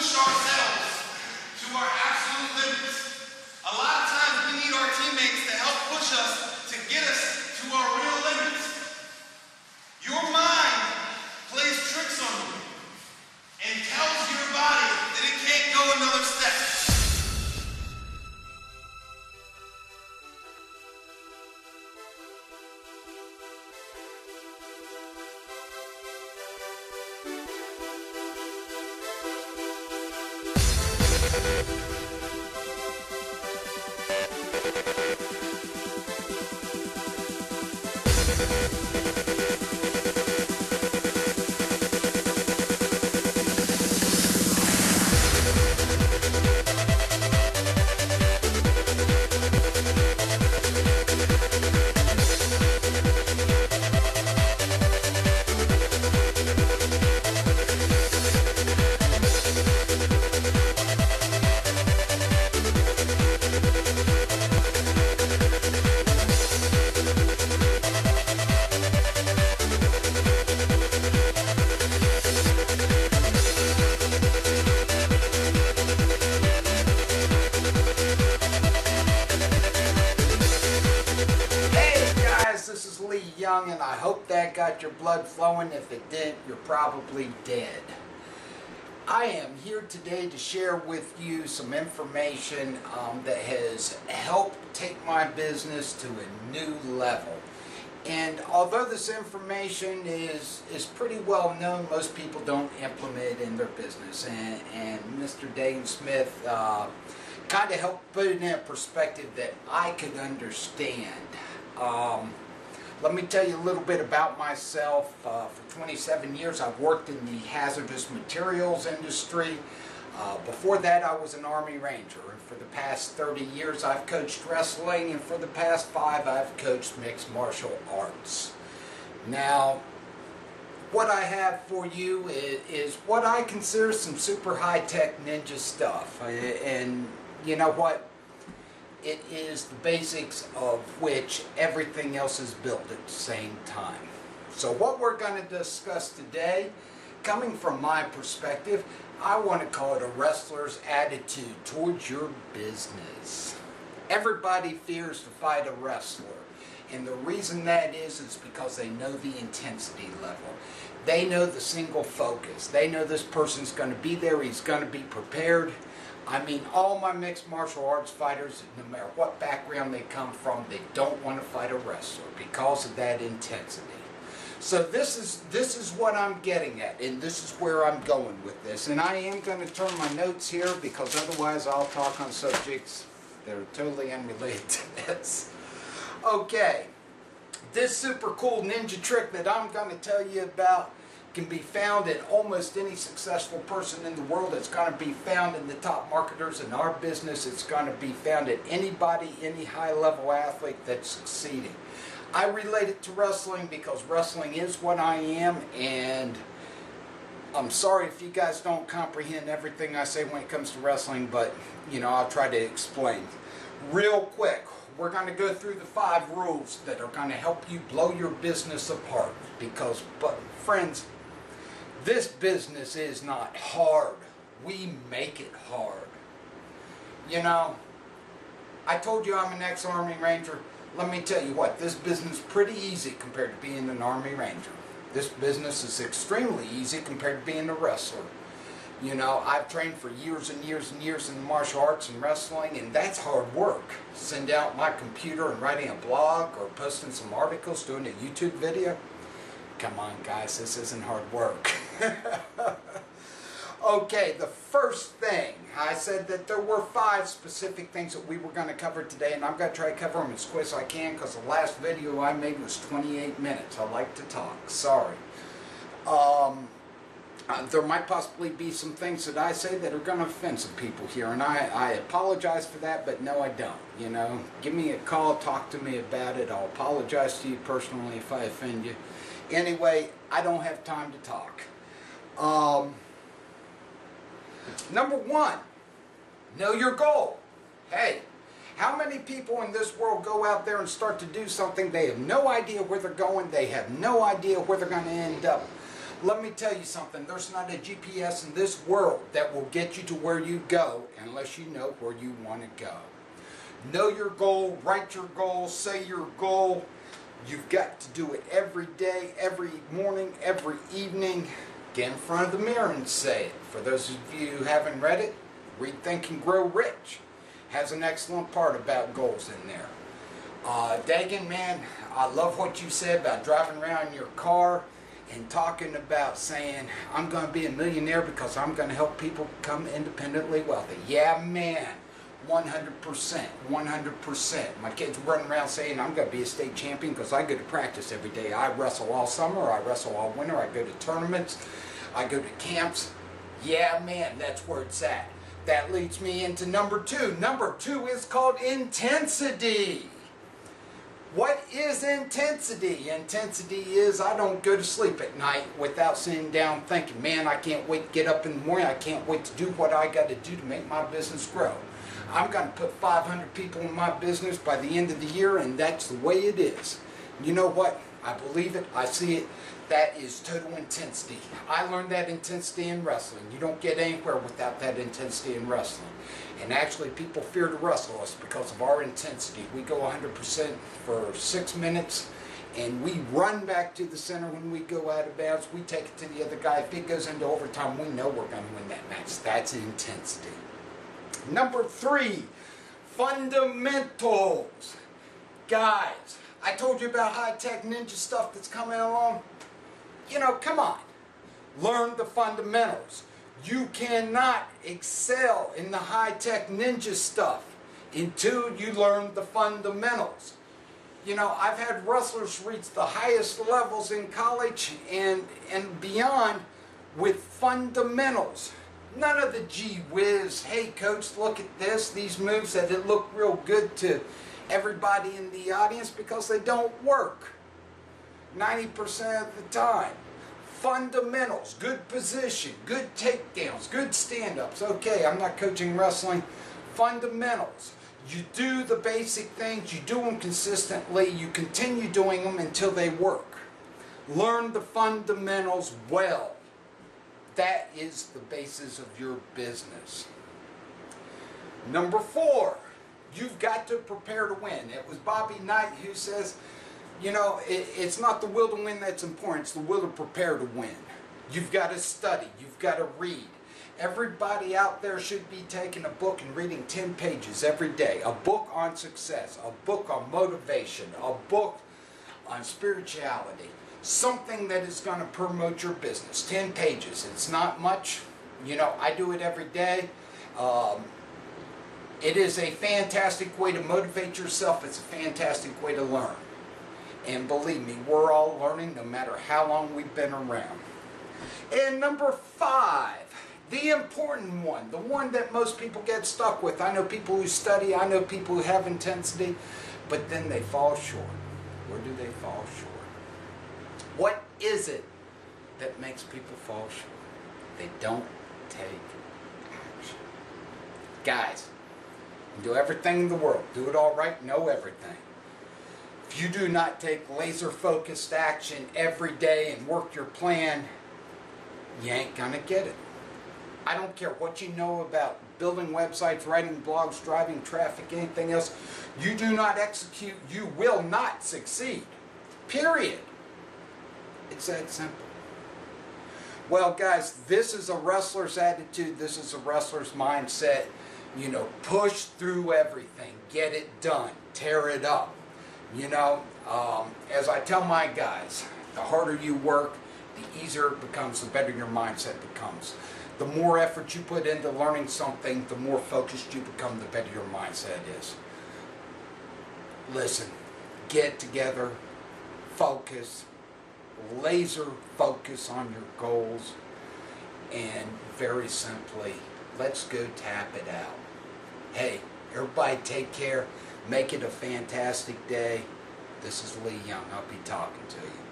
push ourselves to our absolute limits. A lot of times we need our teammates to help push us to get us to our real limits. Your mind plays tricks on you and tells your body that it can't go another step. Young, and I hope that got your blood flowing. If it didn't, you're probably dead. I am here today to share with you some information that has helped take my business to a new level. And although this information is pretty well known, most people don't implement it in their business. And Mr. Dane Smith kind of helped put it in a perspective that I could understand. Let me tell you a little bit about myself. For 27 years I've worked in the hazardous materials industry. Before that I was an Army Ranger, and for the past 30 years I've coached wrestling, and for the past 5 I've coached mixed martial arts. Now, what I have for you is what I consider some super high-tech ninja stuff. And you know what? It is the basics of which everything else is built at the same time. So what we're going to discuss today, coming from my perspective, I want to call it a wrestler's attitude towards your business. Everybody fears to fight a wrestler. And the reason that is because they know the intensity level. They know the single focus. They know this person's going to be there. He's going to be prepared. I mean, all my mixed martial arts fighters, no matter what background they come from, they don't want to fight a wrestler because of that intensity. So this is what I'm getting at, and this is where I'm going with this. And I am going to turn my notes here because otherwise I'll talk on subjects that are totally unrelated to this. Okay, this super cool ninja trick that I'm going to tell you about can be found in almost any successful person in the world. It's going to be found in the top marketers in our business. It's going to be found in anybody, any high-level athlete that's succeeding. I relate it to wrestling because wrestling is what I am, and I'm sorry if you guys don't comprehend everything I say when it comes to wrestling, but you know, I'll try to explain. Real quick, we're going to go through the 5 rules that are going to help you blow your business apart because, friends, this business is not hard. We make it hard. You know, I told you I'm an ex-Army Ranger. Let me tell you what, this business is pretty easy compared to being an Army Ranger. This business is extremely easy compared to being a wrestler. You know, I've trained for years and years and years in martial arts and wrestling, and that's hard work. Send out my computer and writing a blog or posting some articles, doing a YouTube video. Come on, guys, this isn't hard work. Okay, the first thing, I said that there were 5 specific things that we were going to cover today, and I'm going to try to cover them as quick as I can because the last video I made was 28 minutes. I like to talk. Sorry. There might possibly be some things that I say that are going to offend some people here, and I apologize for that, but no, I don't. You know, give me a call, talk to me about it. I'll apologize to you personally if I offend you. Anyway, I don't have time to talk. Number 1, know your goal. Hey, how many people in this world go out there and start to do something, they have no idea where they're going, they have no idea where they're going to end up. Let me tell you something, there's not a GPS in this world that will get you to where you go unless you know where you want to go. Know your goal, write your goal, say your goal. You've got to do it every day, every morning, every evening. Get in front of the mirror and say it. For those of you who haven't read it, read Think and Grow Rich. Has an excellent part about goals in there. Dagan, man, I love what you said about driving around in your car and talking about saying, I'm going to be a millionaire because I'm going to help people become independently wealthy. Yeah, man. 100%, 100%. My kids running around saying I'm going to be a state champion because I go to practice every day. I wrestle all summer, I wrestle all winter, I go to tournaments, I go to camps. Yeah, man, that's where it's at. That leads me into number 2. Number 2 is called intensity. What is intensity? Intensity is I don't go to sleep at night without sitting down thinking, man, I can't wait to get up in the morning. I can't wait to do what I got to do to make my business grow. I'm going to put 500 people in my business by the end of the year, and that's the way it is. You know what? I believe it. I see it. That is total intensity. I learned that intensity in wrestling. You don't get anywhere without that intensity in wrestling. And actually, people fear to wrestle us because of our intensity. We go 100% for 6 minutes, and we run back to the center when we go out of bounds. We take it to the other guy. If it goes into overtime, we know we're going to win that match. That's intensity. Number 3, fundamentals. Guys, I told you about high-tech ninja stuff that's coming along. You know, come on. Learn the fundamentals. You cannot excel in the high-tech ninja stuff until you learn the fundamentals. You know, I've had wrestlers reach the highest levels in college and beyond with fundamentals. None of the gee whiz, hey coach, look at this, these moves that it look real good to everybody in the audience, because they don't work 90% of the time. Fundamentals, good position, good takedowns, good stand-ups. Okay, I'm not coaching wrestling. Fundamentals. You do the basic things, you do them consistently, you continue doing them until they work. Learn the fundamentals well. That is the basis of your business. Number 4, you've got to prepare to win. It was Bobby Knight who says, you know, it's not the will to win that's important, it's the will to prepare to win. You've got to study, you've got to read. Everybody out there should be taking a book and reading 10 pages every day. A book on success, a book on motivation, a book on spirituality. Something that is going to promote your business. 10 pages. It's not much. You know, I do it every day. It is a fantastic way to motivate yourself. It's a fantastic way to learn. And believe me, we're all learning no matter how long we've been around. And number 5, the important one, the one that most people get stuck with. I know people who study, I know people who have intensity, but then they fall short. Where do they fall short? What is it that makes people fall short? They don't take action. Guys, do everything in the world. Do it all right, know everything. If you do not take laser-focused action every day and work your plan, you ain't gonna get it. I don't care what you know about building websites, writing blogs, driving traffic, anything else. You do not execute, you will not succeed. Period. It's that simple. Well, guys, this is a wrestler's attitude. This is a wrestler's mindset. You know, push through everything. Get it done. Tear it up. You know, as I tell my guys, the harder you work, the easier it becomes, the better your mindset becomes. The more effort you put into learning something, the more focused you become, the better your mindset is. Listen, get together, focus, laser focus on your goals, and very simply, let's go tap it out. Hey, everybody take care. Make it a fantastic day. This is Lee Young. I'll be talking to you.